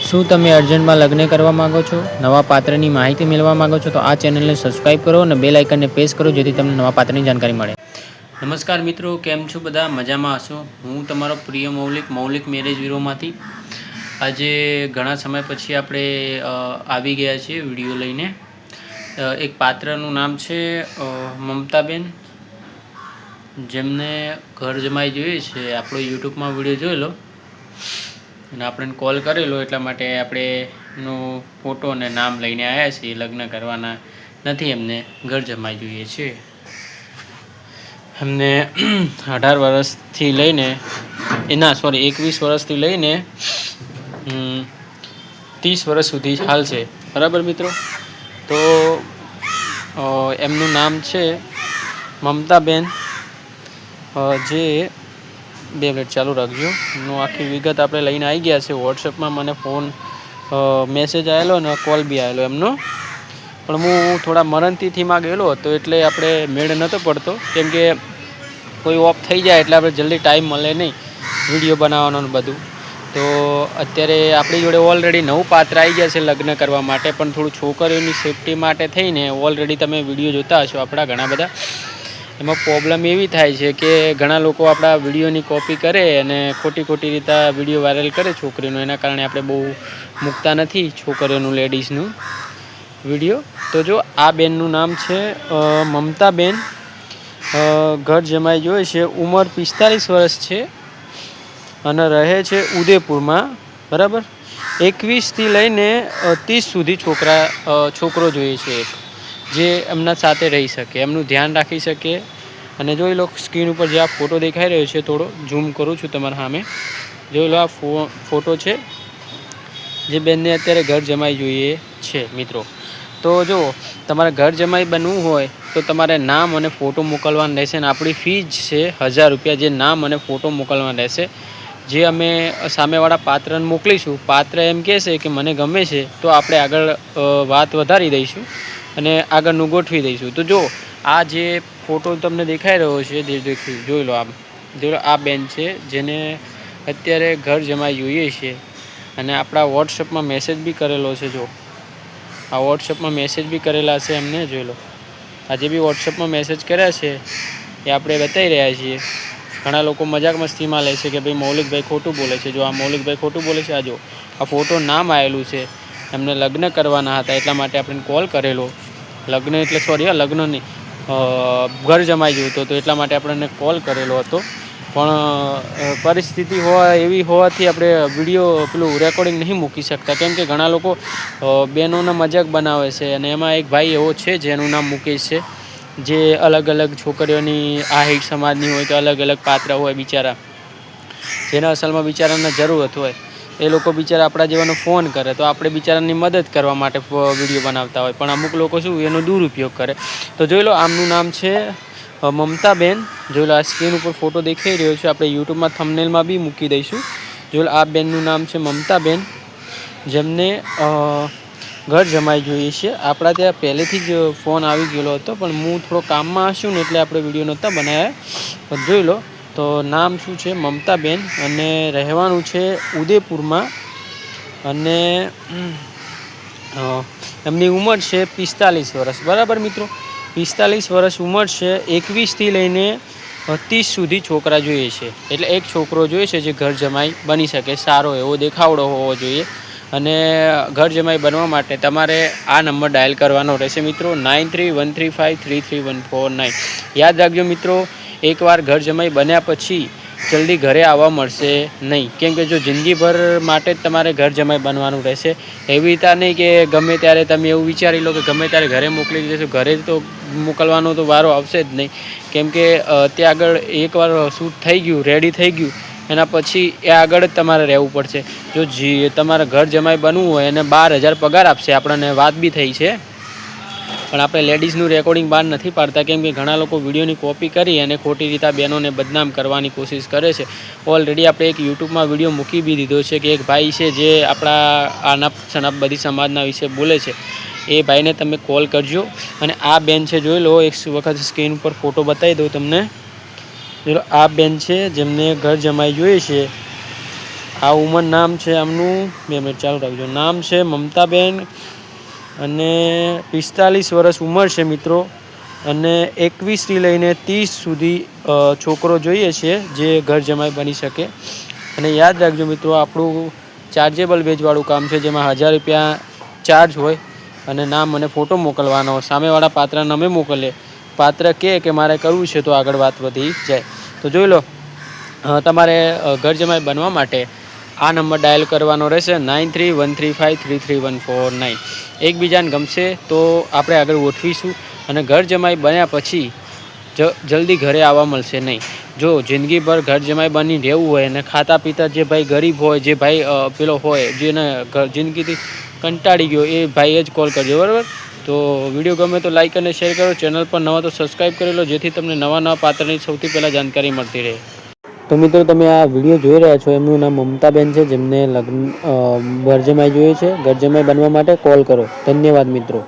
શું તમે અર્જન્ટમાં લગ્ન કરવા માંગો છો? નવા પાત્રની માહિતી મેળવવા માંગો છો? તો આ ચેનલને સબસ્ક્રાઇબ કરો અને બેલ આઇકનને પ્રેસ કરો જેથી તમને નવા પાત્રની જાણકારી મળે. નમસ્કાર મિત્રો, કેમ છો બધા? મજામાં હશો? હું તમારો પ્રિય મૌલિક મેરેજ બ્યુરોમાંથી આજે ઘણા સમય પછી આપણે આવી ગયા છીએ વિડીયો લઈને. એક પાત્રનું નામ છે મમતાબેન, જેમને ઘર જમાઈ જોઈએ છે. આપણો યુટ્યુબમાં વિડીયો જોઈ લો અને આપણને કોલ કરેલો, એટલા માટે આપણે એનો ફોટો અને નામ લઈને આવ્યા છીએ. લગ્ન કરવાના નથી, એમને ઘર જમાઈ જોઈએ છે. એમને 18 વર્ષથી લઈને 21 વર્ષથી લઈને 30 વર્ષ સુધી ચાલશે. બરાબર મિત્રો? તો એમનું નામ છે મમતાબેન. જે 2 મિનિટ ચાલુ રાખજો. એનું આખી વિગત આપણે લઈને આવી ગયા છે. વોટ્સએપમાં મને મેસેજ આવેલો અને કોલ બી આવેલો એમનો, પણ હું થોડા મરણતિથિમાં ગયેલો હતો એટલે આપણે મેળ નહોતો પડતો, કેમ કે કોઈ ઓફ થઈ જાય એટલે આપણે જલ્દી ટાઈમ મળે નહીં વિડીયો બનાવવાનો બધું. તો અત્યારે આપણી જોડે ઓલરેડી 9 પાત્ર આવી ગયા છે લગ્ન કરવા માટે, પણ થોડું છોકરીઓની સેફટી માટે થઈને ઓલરેડી તમે વિડીયો જોતા હશો આપણા ઘણા બધા. એમાં પ્રોબ્લેમ એવી થાય છે કે ઘણા લોકો આપણા વિડીયોની કોપી કરે અને ખોટી રીતે વિડીયો વાયરલ કરે છોકરીનું. એના કારણે આપણે બહુ મૂકતા નથી છોકરીઓનું, લેડીઝનું વિડીયો. તો જો આ બેનનું નામ છે મમતાબેન. ઘર જમાઈ જોઈએ છે. ઉંમર 45 વર્ષ છે અને રહે છે ઉદયપુરમાં. બરાબર? 21થી લઈને 30 સુધી છોકરો જોઈએ છે, એક જે એમના સાથે રહી શકે, એમનું ધ્યાન રાખી શકે. અને જોઈ લો સ્ક્રીન ઉપર જે આ ફોટો દેખાઈ રહ્યો છે, થોડો ઝૂમ કરું છું તમારા સામે. જોઈ લો આ ફોટો છે જે બેનને અત્યારે ઘર જમાઈ જોઈએ છે મિત્રો. તો જો તમારે ઘર જમાઈ બનવું હોય તો તમારે નામ અને ફોટો મોકલવાના રહેશે. અને આપણી ફીસ છે 1000 રૂપિયા, જે નામ અને ફોટો મોકલવાના રહેશે. જે અમે સામેવાળા પાત્રને મોકલીશું, પાત્ર એમ કહેશે કે મને ગમે છે, તો આપણે આગળ વાત વધારી દઈશું અને આગળનું ગોઠવી દઈશું. તો જો આ જે ફોટો તમને દેખાઈ રહ્યો છે, જોઈ લો આ બેન છે જેને અત્યારે ઘર જમાઈ જોઈએ છે. અને આપણા વોટ્સએપમાં મેસેજ બી કરેલો છે. જો આ વોટ્સએપમાં મેસેજ બી કરેલા છે એમને, જોઈ લો. આજે બી વોટ્સએપમાં મેસેજ કર્યા છે એ આપણે બતાવી રહ્યા છીએ. ઘણા લોકો મજાક મસ્તીમાં લે છે કે ભાઈ મૌલિકભાઈ ખોટું બોલે છે. જો આ મૌલિકભાઈ ખોટું બોલે છે. આ જો આ ફોટો નામ આવેલું છે, એમને લગ્ન કરવાના હતા એટલા માટે આપણે કોલ કરેલો. લગ્ન નહીં, ઘર જમાઈ જોઈતો હતો એટલા માટે આપણને કોલ કરેલો હતો. પણ પરિસ્થિતિ એવી હોવાથી આપણે વિડીયો રેકોર્ડિંગ નહીં મૂકી શકતા, કેમ કે ઘણા લોકો બહેનોના મજાક બનાવે છે. અને એમાં એક ભાઈ એવો છે જેનું નામ મુકેશ છે, જે અલગ છોકરીઓની આહિર સમાજની હોય તો અલગ પાત્ર હોય બિચારા, જેના અસલમાં બિચારાને જરૂરત હોય. એ લોકો બિચારા આપણા જેવાનો ફોન કરે તો આપણે બિચારાની મદદ કરવા માટે વિડીયો બનાવતા હોય, પણ અમુક લોકો શું એનો દુરુપયોગ કરે. તો જોઈ લો આમનું નામ છે મમતાબેન. જોઈ લો આ સ્ક્રીન ઉપર ફોટો દેખાઈ રહ્યો છે, આપણે યુટ્યુબમાં થંબનેલમાં બી મૂકી દઈશું. જોઈ લો આ બેનનું નામ છે મમતાબેન, જેમને ઘર જમાઈ જોઈએ છે. આપણા ત્યાં પહેલેથી જ ફોન આવી ગયેલો હતો, પણ હું થોડો કામમાં હશું ને એટલે આપણે વિડીયો નહોતા બનાવ્યા. પણ જોઈ લો તો નામ શું છે મમતાબેન, અને રહેવાનું છે ઉદયપુરમાં. અને એમની ઉંમર છે 45 વર્ષ. બરાબર મિત્રો? 45 વર્ષ ઉંમર છે. 21થી લઈને 30 સુધી છોકરા જોઈએ છે. એટલે એક છોકરો જોઈએ છે જે ઘર જમાઈ બની શકે, સારો એવો દેખાવડો હોવો જોઈએ. અને ઘર જમાઈ બનવા માટે તમારે આ નંબર ડાયલ કરવાનો રહેશે મિત્રો, 9313533149. યાદ રાખજો મિત્રો, એકવાર ઘર જમાઈ બન્યા પછી જલ્દી ઘરે આવવા મળશે નહીં, કેમ કે જો જિંદગીભર માટે જ તમારે ઘર જમાઈ બનવાનું રહેશે. એવી રીતે નહીં કે ગમે ત્યારે તમે એવું વિચારી લો કે ગમે ત્યારે ઘરે મોકલી દેશો. ઘરે તો મોકલવાનો તો વારો આવશે જ નહીં, કેમ કે ત્યાં આગળ એકવાર શૂટ થઈ ગયું, રેડી થઈ ગયું, એના પછી એ આગળ જ તમારે રહેવું પડશે. જો તમારે ઘર જમાઈ બનવું હોય અને 12,000 પગાર આપશે, આપણને વાત બી થઈ છે. પણ આપણે લેડીઝનું રેકોર્ડિંગ બહાર નથી પાડતા, કેમ કે ઘણા લોકો વિડીયોની કોપી કરી અને ખોટી રીતે બહેનોને બદનામ કરવાની કોશિશ કરે છે. ઓલરેડી આપણે એક યુટ્યુબમાં વિડીયો મૂકી બી દીધો છે કે એક ભાઈ છે જે આપણા બધી સમાજના વિશે બોલે છે. એ ભાઈને તમે કોલ કરજો. અને આ બેન છે, જોઈ લો, એક વખત સ્ક્રીન ઉપર ફોટો બતાવી દઉં તમને. આ બેન છે જેમને ઘર જમાઈ જોઈએ છે. આ ઉંમર નામ છે આમનું 2 મિનિટ ચાલુ રાખજો. નામ છે મમતાબેન અને 45 વર્ષ ઉંમર છે મિત્રો. અને 21થી લઈને 30 સુધી છોકરો જોઈએ છે જે ઘર જમાઈ બની શકે. અને યાદ રાખજો મિત્રો, આપણું ચાર્જેબલ વેજવાળું કામ છે જેમાં 1000 રૂપિયા ચાર્જ હોય અને નામ અને ફોટો મોકલવાનો. સામેવાળા પાત્ર નામે મોકલે, પાત્ર કે મારે કરવું છે તો આગળ વાત વધી જાય. તો જોઈ લો, તમારે ઘર જમાઈ બનવા માટે આ નંબર ડાયલ કરવાનો રહેશે 9313533149. એકબીજાને ગમશે તો આપણે આગળ ગોઠવીશું. અને ઘર જમાઈ બન્યા પછી જલ્દી ઘરે આવવા મળશે નહીં. જો જિંદગીભર ઘર જમાઈ બની રહેવું હોય અને ખાતા પીતા જે ભાઈ ગરીબ હોય, જે ભાઈ પેલો હોય જેને જિંદગીથી કંટાળી ગયો, એ ભાઈએ જ કોલ કરજો, બરાબર? તો વિડીયો ગમે તો લાઇક અને શેર કરો. ચેનલ પર નવા તો સબસ્ક્રાઈબ કરી લો, જેથી તમને નવા પાત્રની સૌથી પહેલાં જાણકારી મળતી રહે. તો મિત્રો, તમે આ વિડીયો જોઈ રહ્યા છો, એમનું નામ મમતાબેન છે, જેમને ઘર જમાઈ જોઈએ છે. ઘર જમાઈ બનવા માટે કોલ કરો. ધન્યવાદ મિત્રો.